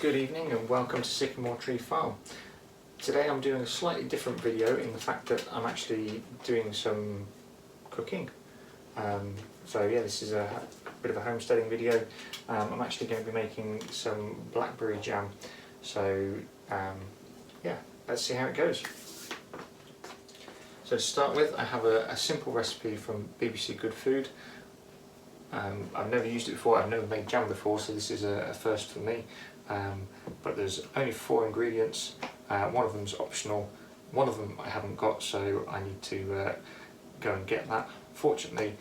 Good evening and welcome to Sycamore Tree Farm. Today I'm doing a slightly different video in the fact that I'm actually doing some cooking. This is a bit of a homesteading video. I'm actually going to be making some blackberry jam. Let's see how it goes. So to start with, I have a simple recipe from BBC Good Food. I've never used it before, I've never made jam before, so this is a first for me. But there's only 4 ingredients, one of them's optional, one of them I haven't got, so I need to go and get that. Fortunately,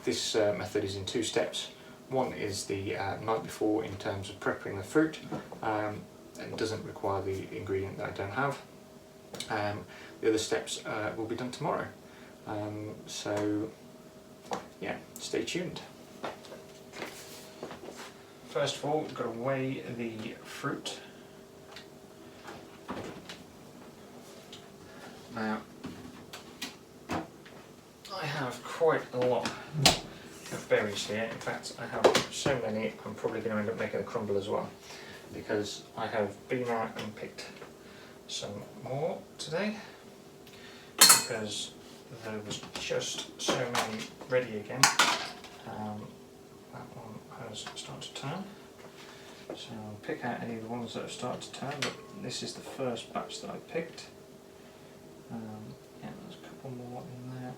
this method is in 2 steps. One is the night before in terms of prepping the fruit, and doesn't require the ingredient that I don't have. The other steps will be done tomorrow. Stay tuned. First of all, we've got to weigh the fruit. Now, I have quite a lot of berries here. In fact, I have so many, I'm probably going to end up making a crumble as well, because I have been out and picked some more today, because there was just so many ready again. That one has started to turn, so I'll pick out any of the ones that have started to turn, but this is the first batch that I picked. There's a couple more in there.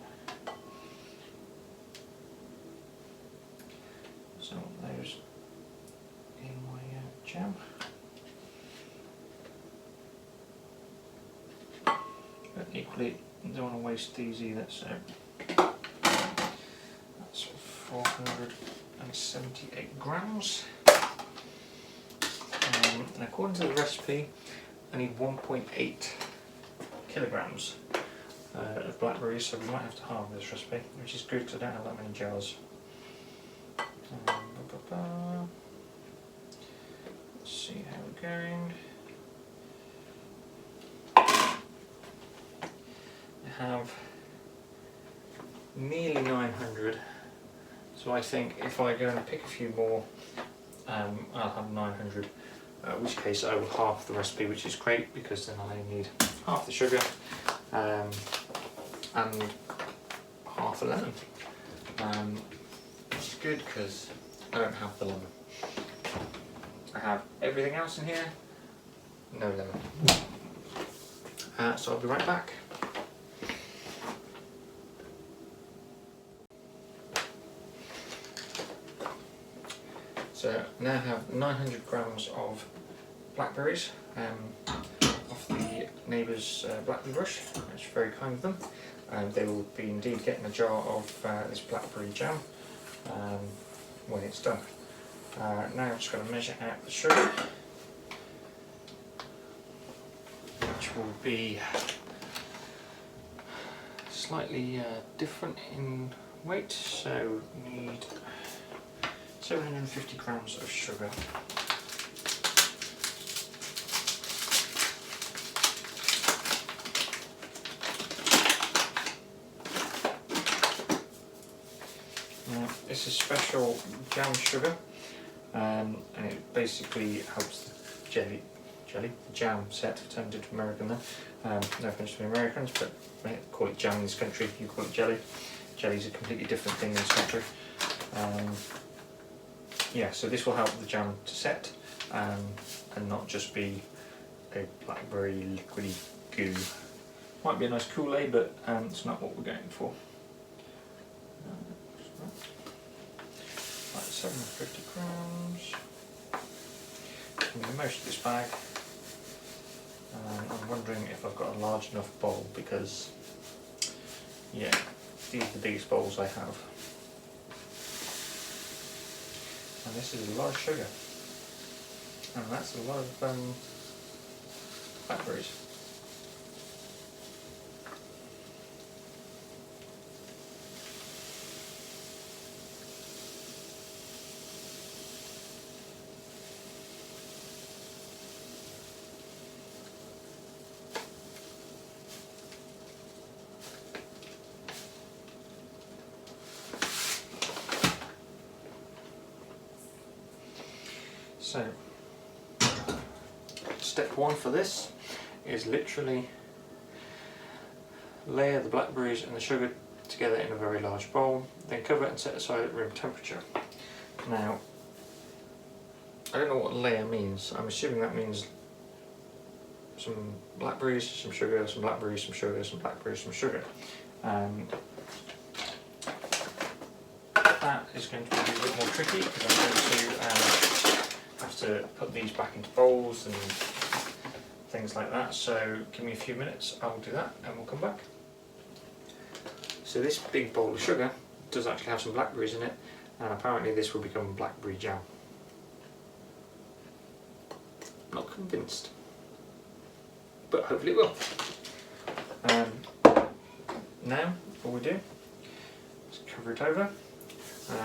So those in my jam. But equally, don't want to waste these either, so that's 478 grams. And according to the recipe, I need 1.8 kilograms of blackberries, so we might have to halve this recipe, which is good because I don't have that many jars. Let's see how we're going. I have nearly 900, so I think if I go and pick a few more, I'll have 900, in which case I will halve the recipe, which is great because then I only need half the sugar and half a lemon. Which is good because I don't have the lemon. I have everything else in here, no lemon. So I'll be right back. So I now have 900 grams of blackberries off the neighbour's blackberry bush, which is very kind of them. They will be indeed getting a jar of this blackberry jam when it's done. Now I'm just going to measure out the sugar, which will be slightly different in weight, so need 750 grams of sugar. Now, this is special jam sugar, and it basically helps the jam set, turned into American there. No offense to the Americans, but they call it jam in this country, you call it jelly. Jelly's a completely different thing in this country. So this will help the jam to set and not just be a blackberry liquidy goo. Might be a nice Kool-Aid, but it's not what we're going for. Right, 750 grams. I'm going to most of this bag. I'm wondering if I've got a large enough bowl, because these are the biggest bowls I have. And this is a lot of sugar, and that's a lot of blackberries. So step one for this is literally layer the blackberries and the sugar together in a very large bowl, then cover it and set aside at room temperature. Now, I don't know what layer means. I'm assuming that means some blackberries, some sugar, some blackberries, some sugar, some blackberries, some sugar. That is going to be a bit more tricky because I'm going to have to put these back into bowls and things like that. So give me a few minutes, I will do that and we'll come back. So this big bowl of sugar does actually have some blackberries in it, and apparently this will become blackberry jam. Not convinced, but hopefully it will. Now all we do is cover it over,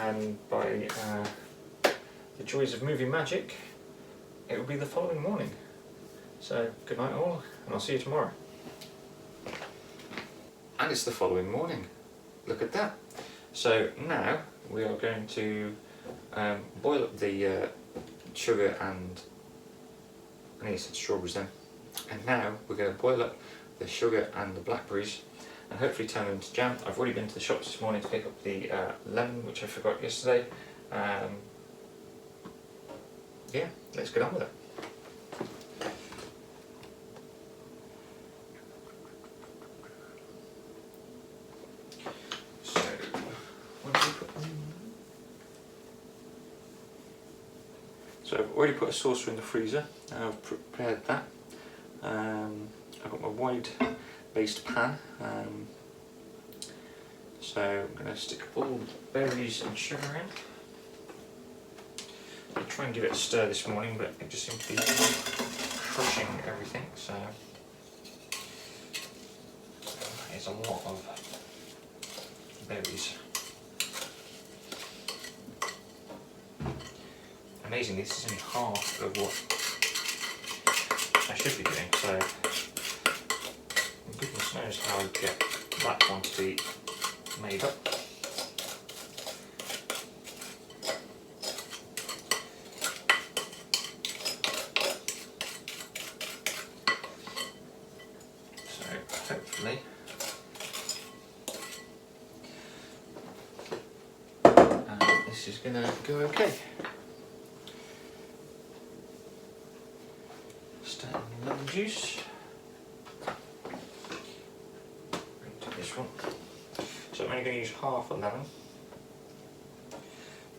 and by the joys of movie magic, it will be the following morning. So good night all, and I'll see you tomorrow. And it's the following morning. Look at that. So now we are going to boil up the sugar and I nearly said strawberries then. And now we're going to boil up the sugar and the blackberries and hopefully turn them into jam. I've already been to the shops this morning to pick up the lemon, which I forgot yesterday. Yeah, let's get on with it. So I've already put a saucer in the freezer, I've prepared that. I've got my wide based pan, so I'm going to stick all the berries and sugar in. I'll try and give it a stir this morning, but it just seems to be crushing everything, so there's a lot of berries. Amazingly, this is only half of what I should be doing, so goodness knows how I get that quantity made up. So hopefully this is going to go okay. Lemon juice into this one. So I'm only going to use half a lemon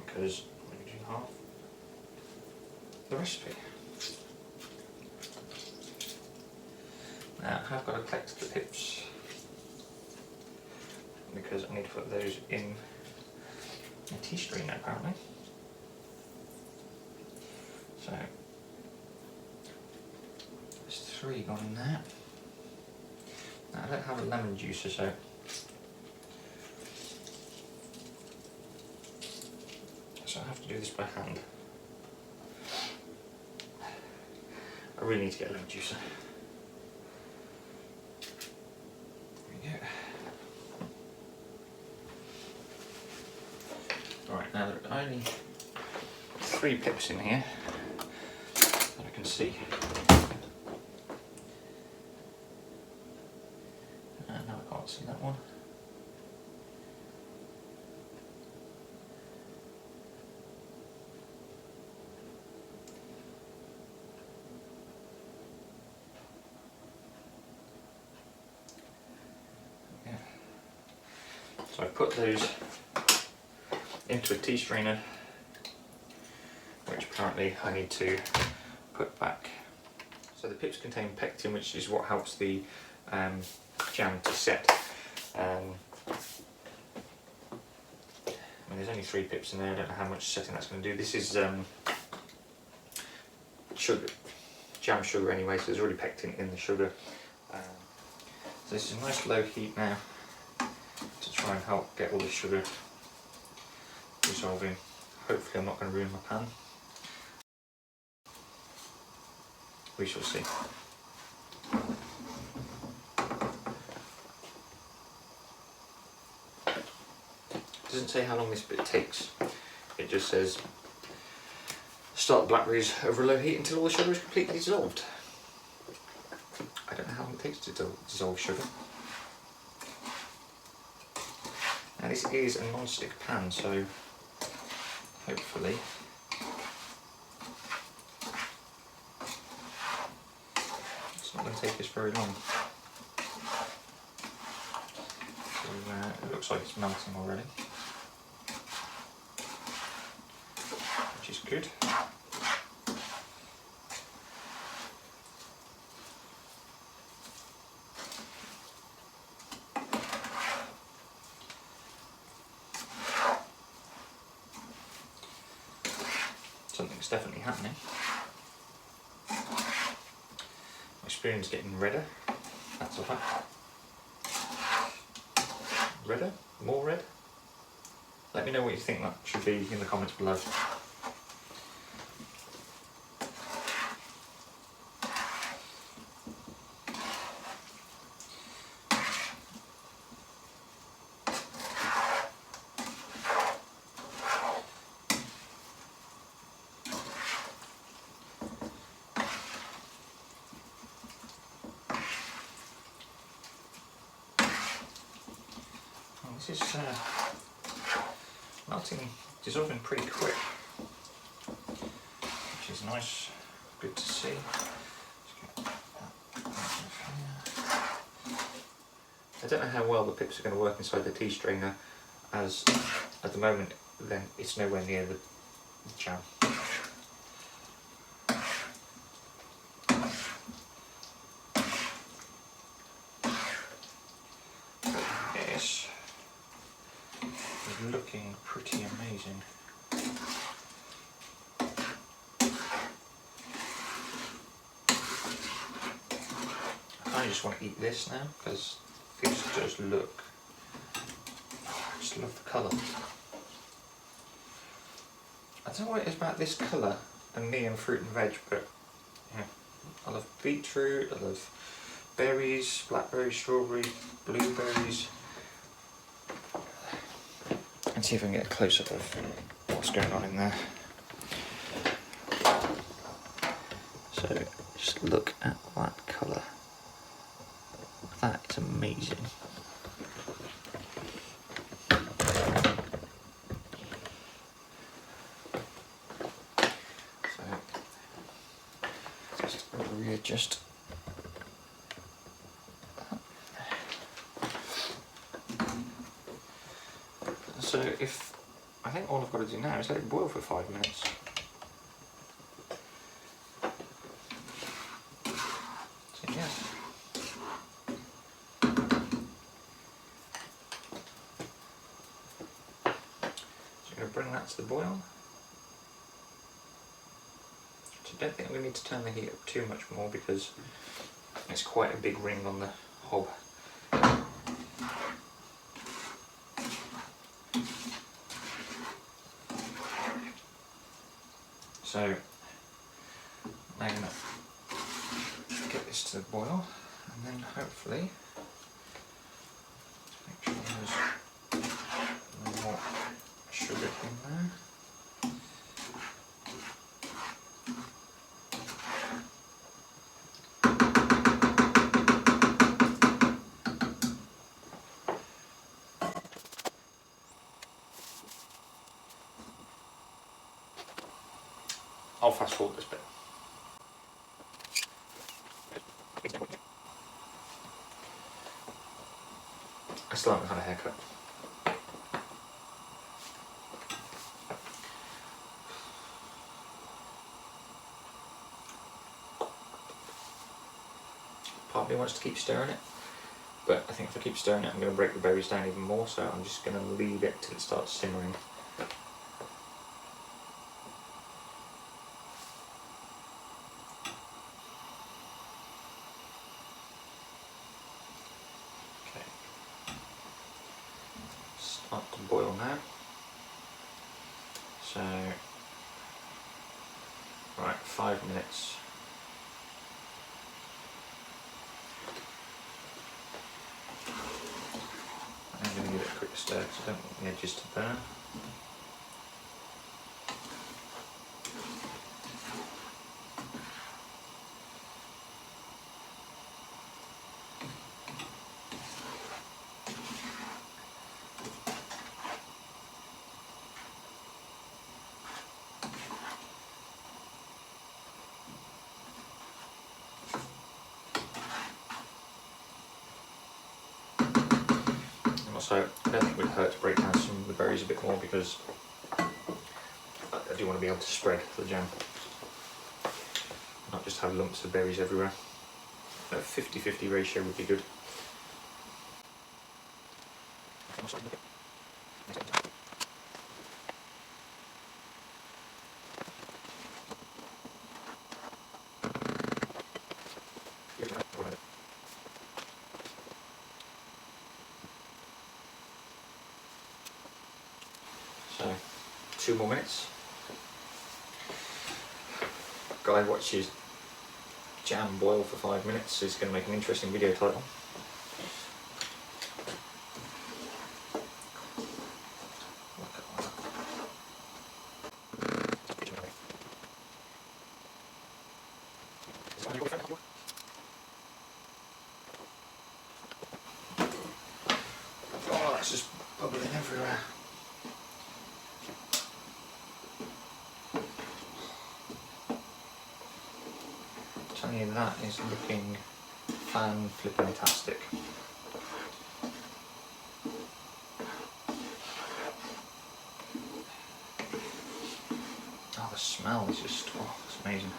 because I'm going to do half the recipe. Now I have got to collect the pips because I need to put those in a tea strainer apparently. So 3 gone in there. Now I don't have a lemon juicer, so I have to do this by hand. I really need to get a lemon juicer. There we go. Alright, now there are only 3 pips in here that I can see. See that one? Yeah. So I put those into a tea strainer, which apparently I need to put back. So the pips contain pectin, which is what helps the jam to set. I mean, there's only 3 pips in there, I don't know how much setting that's going to do. This is sugar, jam sugar anyway, so there's already pectin in the sugar. So this is a nice low heat now to try and help get all the sugar dissolving. Hopefully I'm not going to ruin my pan. We shall see. It doesn't say how long this bit takes. It just says start the blackberries over a low heat until all the sugar is completely dissolved. takes to dissolve sugar. Now this is a non-stick pan, so hopefully it's not going to take us very long. So it looks like it's melting already, which is good. Something's definitely happening. My spoon's getting redder. That's alright. Redder? More red? Let me know what you think that should be in the comments below. This is melting, dissolving pretty quick, which is nice, good to see. I don't know how well the pips are going to work inside the tea strainer, as at the moment then it's nowhere near the jam. Yes. Looking pretty amazing. I just want to eat this now because this does look, I just love the colour. I don't know what it is about this colour and me and fruit and veg, but yeah, I love beetroot, I love berries, blackberries, strawberries, blueberries. And see if I can get a close-up of what's going on in there. So just look at that colour. That is amazing. So just readjust. So I think all I've got to do now is let it boil for 5 minutes. So yes. So I'm going to bring that to the boil. So I don't think we need to turn the heat up too much more because it's quite a big ring on the hob. So I'm going to get this to the boil and then hopefully make sure there's no more sugar in there. I'll fast forward this bit. I still haven't had a haircut. Part of me wants to keep stirring it, but I think if I keep stirring it I'm going to break the berries down even more, so I'm just going to leave it till it starts simmering. Start to boil now. So, right, 5 minutes. I'm going to give it a quick stir because I don't want the edges to burn. So I don't think it would hurt to break down some of the berries a bit more, because I do want to be able to spread the jam, not just have lumps of berries everywhere. A 50-50 ratio would be good. So 2 more minutes. Guy watches jam boil for 5 minutes, so it's going to make an interesting video title. Oh, that's just bubbling everywhere. Telling you, that is looking fan-flipping-tastic. Oh, the smell is just, oh, it's amazing.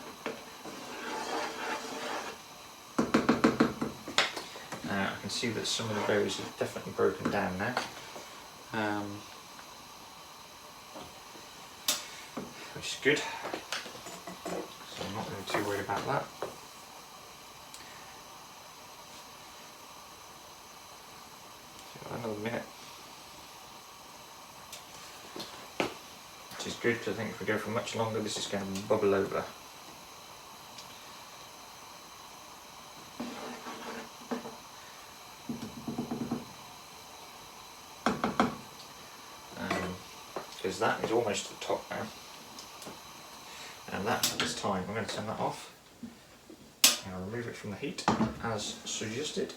Now I can see that some of the berries have definitely broken down now, which is good. So I'm not really too worried about that. Another minute, which is good, because I think if we go for much longer this is going to bubble over. Because that is almost to the top now, and that at this time I'm going to turn that off and I'll remove it from the heat as suggested.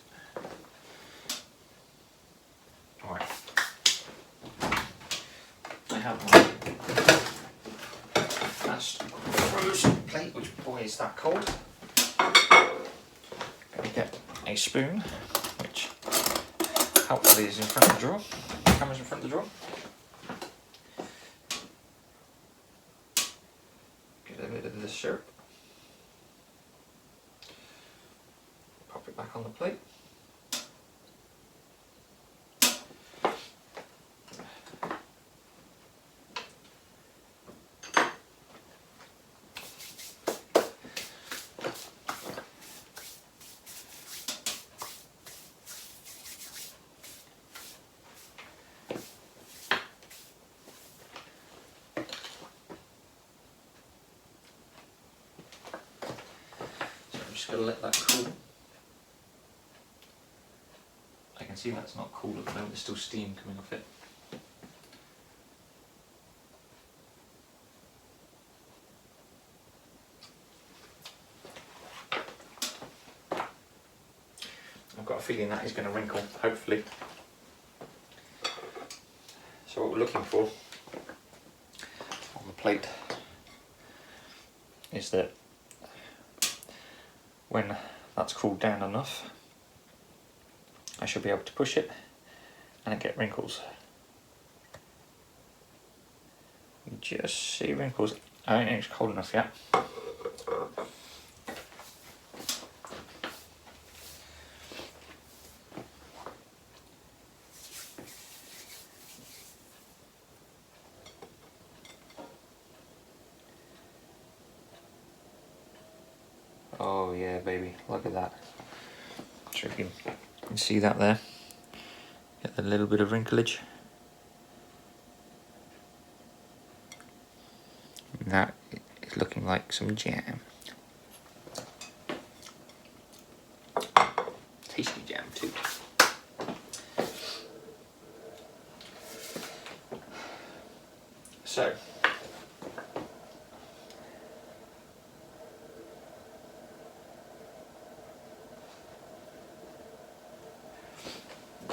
Alright, I have my fast frozen plate, which, boy, is that cold. I'm going to get a spoon, which helpfully is in front of the drawer. The camera's in front of the drawer. Get a bit of this syrup. Pop it back on the plate. Just got to let that cool. I can see that's not cool at the moment, there's still steam coming off it. I've got a feeling that is going to wrinkle, hopefully. So what we're looking for on the plate is that when that's cooled down enough, I should be able to push it and it get wrinkles. You just see wrinkles. I don't think it's cold enough yet. Oh yeah, baby, look at that. So you can see that there. Get a little bit of wrinklage. And that is looking like some jam. Tasty jam too. So,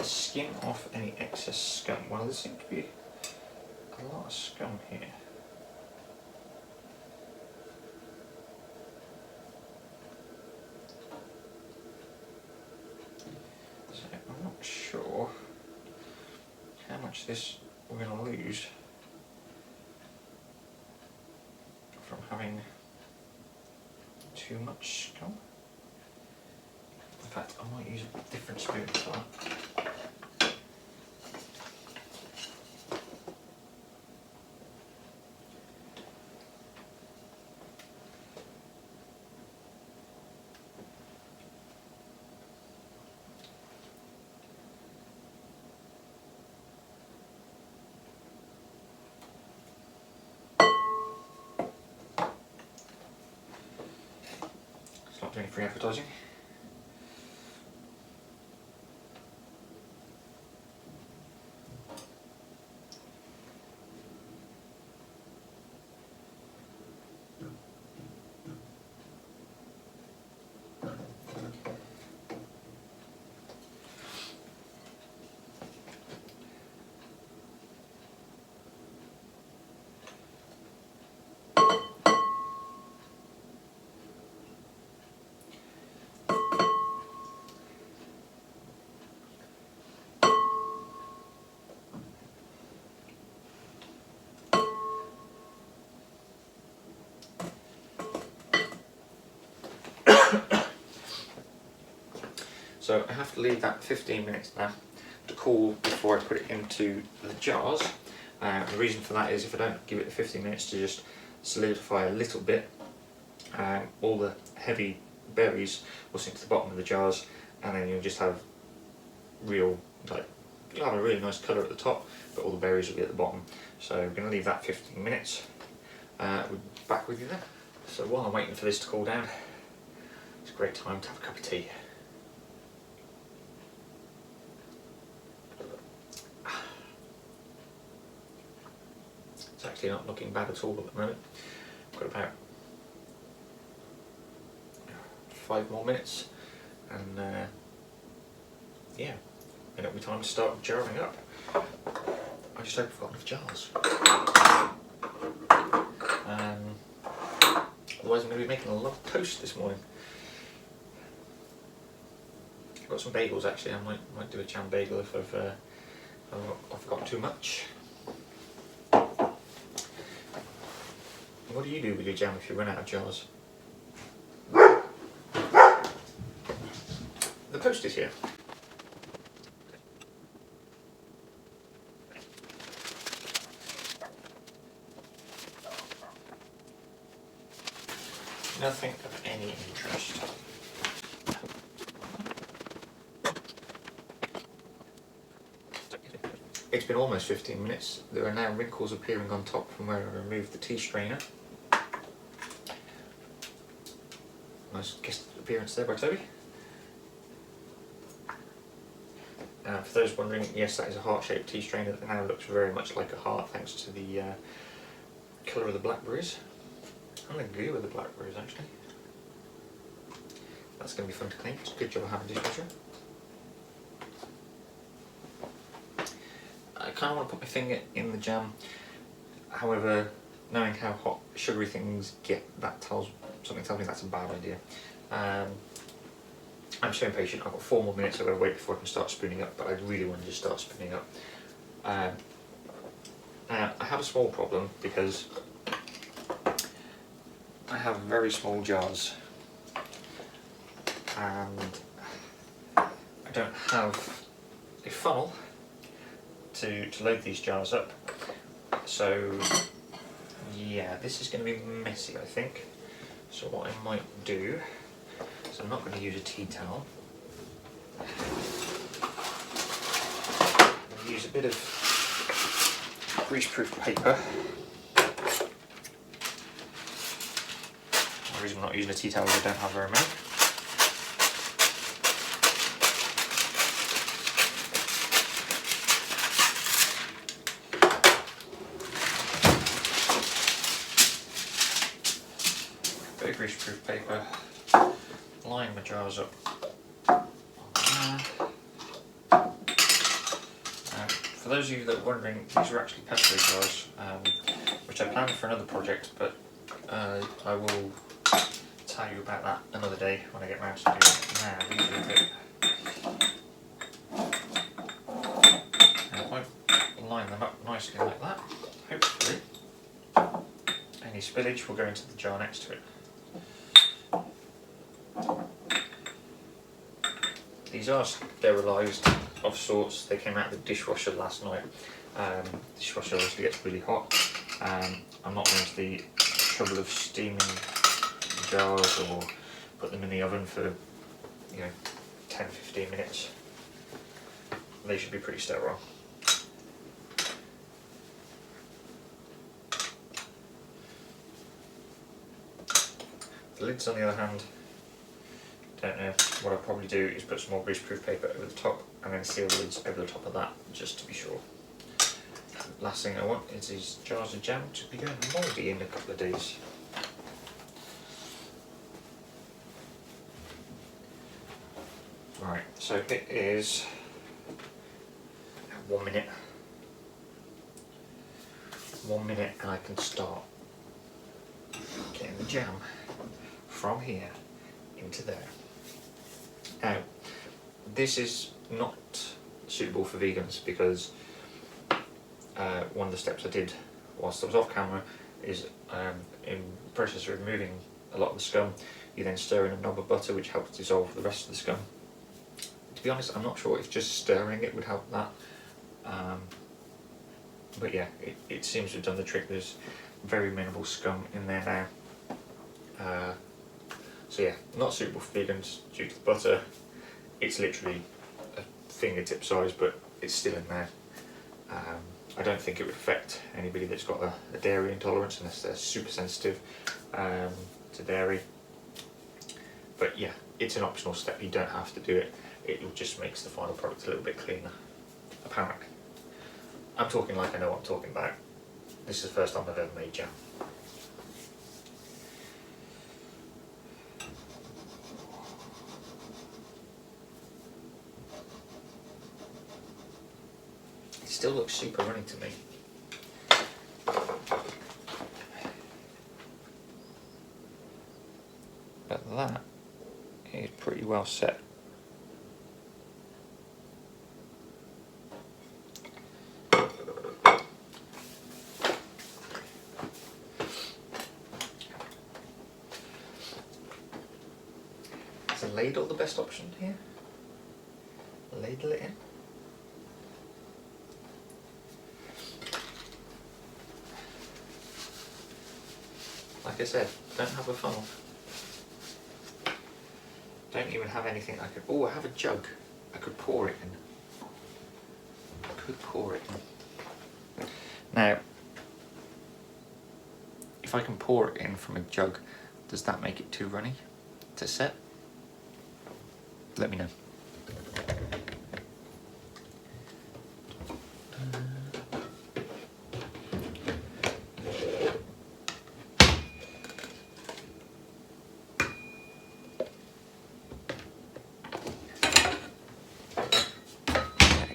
skim off any excess scum. Well, there seems to be a lot of scum here. So I'm not sure is we're going to lose from having too much scum. In fact, I might use a different spoon for that. It's not doing free advertising. So I have to leave that 15 minutes now to cool before I put it into the jars. The reason for that is if I don't give it the 15 minutes to just solidify a little bit, all the heavy berries will sink to the bottom of the jars, and then you'll just have you'll have a really nice colour at the top, but all the berries will be at the bottom. So we're going to leave that 15 minutes. We'll be back with you then. So while I'm waiting for this to cool down, it's a great time to have a cup of tea. It's actually not looking bad at all at the moment. I've got about 5 more minutes, and yeah, then it'll be time to start jarring up. I just hope I've got enough jars. Otherwise I'm going to be making a lot of toast this morning. I've got some bagels actually. I might do a jam bagel if I've got too much. What do you do with your jam if you run out of jars? The toast is here. Nothing of any interest. It's been almost 15 minutes. There are now wrinkles appearing on top from where I removed the tea strainer. Nice guest appearance there by Toby. For those wondering, yes, that is a heart-shaped tea strainer that now looks very much like a heart thanks to the colour of the blackberries. And the glue of the blackberries actually. That's going to be fun to clean. It's a good job of having a dishwasher. I kind of want to put my finger in the jam, however, knowing how hot sugary things get, something tells me that's a bad idea. I'm so impatient. I've got 4 more minutes. I've got to wait before I can start spooning up, but I really want to just start spooning up. I have a small problem because I have very small jars and I don't have a funnel to load these jars up. So yeah, this is going to be messy, I think. So what I might do is I'm not going to use a tea towel. I'm going to use a bit of greaseproof paper. The reason I'm not using a tea towel is I don't have very many. Bit of greaseproof paper, line my jars up on there. For those of you that are wondering, these are actually pesto jars, which I planned for another project, but I will tell you about that another day when I get round to doing it. Now, these are a bit. Now, if I line them up nicely like that. Hopefully any spillage will go into the jar next to it. These are sterilised of sorts. They came out of the dishwasher last night. The dishwasher obviously gets really hot. I'm not going to the trouble of steaming jars or put them in the oven for 10-15 minutes. They should be pretty sterile. The lids, on the other hand, don't know. What I'll probably do is put some more greaseproof paper over the top and then seal the lids over the top of that, just to be sure. Last thing I want is these jars of jam to be going mouldy in a couple of days. Right, so it is 1 minute. 1 minute and I can start getting the jam from here into there. Now, this is not suitable for vegans because one of the steps I did whilst I was off camera is in the process of removing a lot of the scum, you then stir in a knob of butter which helps dissolve the rest of the scum. To be honest, I'm not sure if just stirring it would help that, but yeah, it seems to have done the trick. There's very minimal scum in there now. So yeah, not suitable for vegans due to the butter. It's literally a fingertip size, but it's still in there. I don't think it would affect anybody that's got a dairy intolerance unless they're super sensitive to dairy. But yeah, it's an optional step, you don't have to do it. It just makes the final product a little bit cleaner, apparently. I'm talking like I know what I'm talking about. This is the first time I've ever made jam. It still looks super runny to me. But that is pretty well set. Is a ladle the best option here? Ladle it in. Like I said, don't have a funnel. Don't even have anything I could... Oh, I have a jug. I could pour it in. I could pour it in. Now, if I can pour it in from a jug, does that make it too runny to set? Let me know.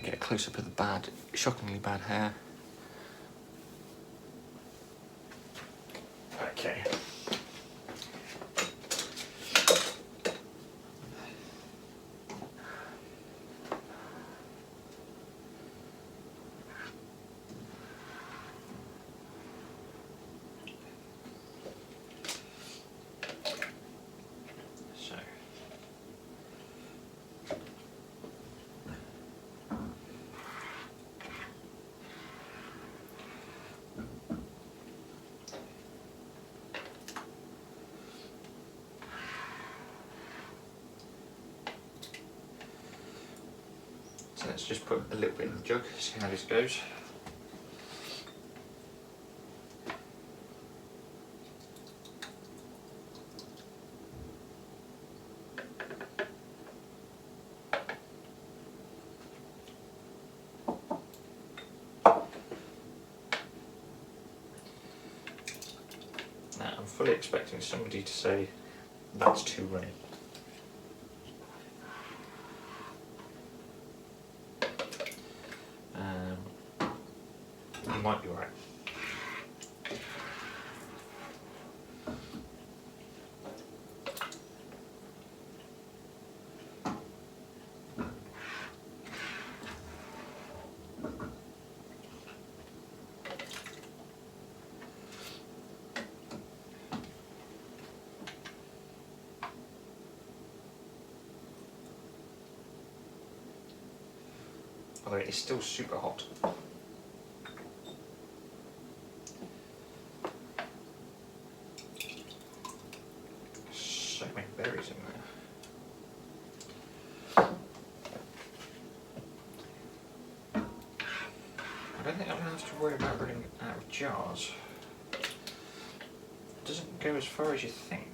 Get a close up of the bad, shockingly bad hair. Okay. So let's just put a little bit in the jug, see how this goes. Now I'm fully expecting somebody to say that's too runny. You might be right. although it is still super hot. So many berries in there. I don't think I'm going to have to worry about running out of jars. It doesn't go as far as you think.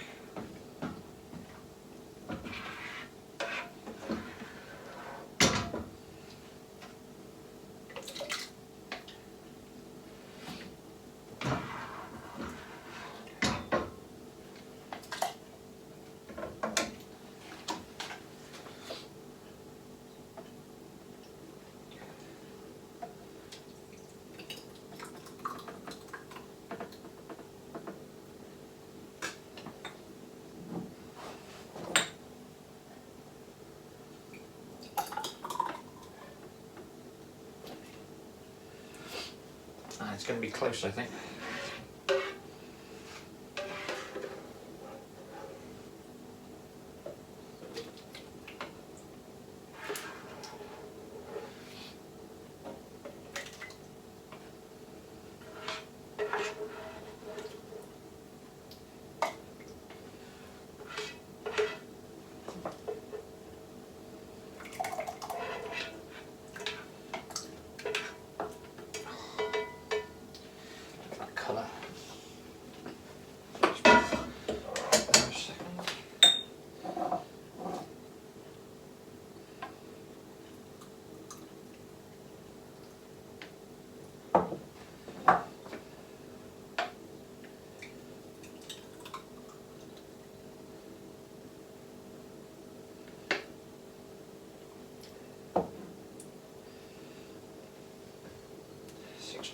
It's going to be close, I think.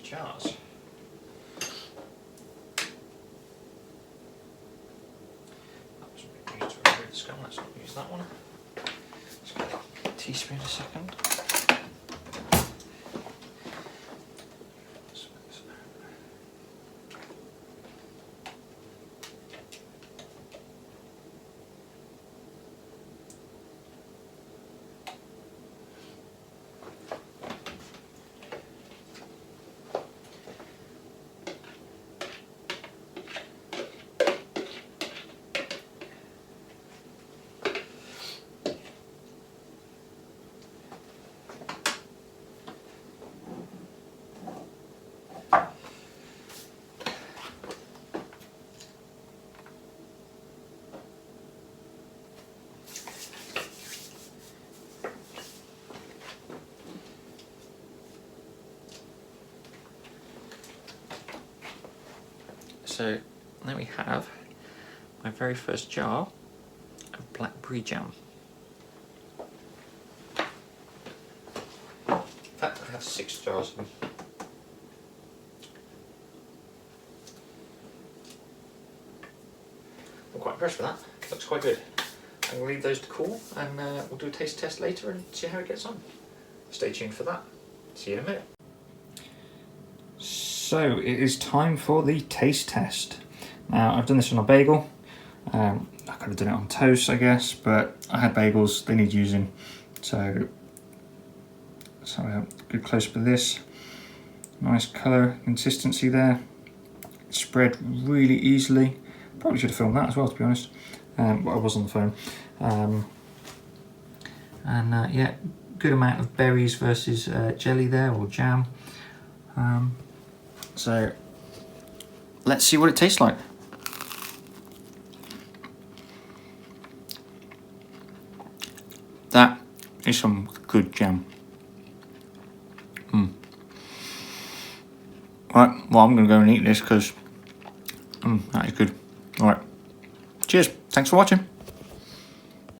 Jars. That was used to remove the scum, let's not use that one. Let's get a teaspoon a second. So there we have my very first jar of Blackberry Jam. In fact, I have 6 jars of them. I'm quite impressed with that. Looks quite good. I'm going to leave those to cool and we'll do a taste test later and see how it gets on. Stay tuned for that. See you in a minute. So it is time for the taste test. Now I've done this on a bagel. I could have done it on toast, I guess, but I had bagels, they need using. So a good close up of this. Nice colour consistency there. Spread really easily. Probably should have filmed that as well, to be honest. But I was on the phone. Yeah, good amount of berries versus jelly there, or jam. So let's see what it tastes like. That is some good jam. Right, well, I'm going to go and eat this because that is good. Alright, cheers, thanks for watching.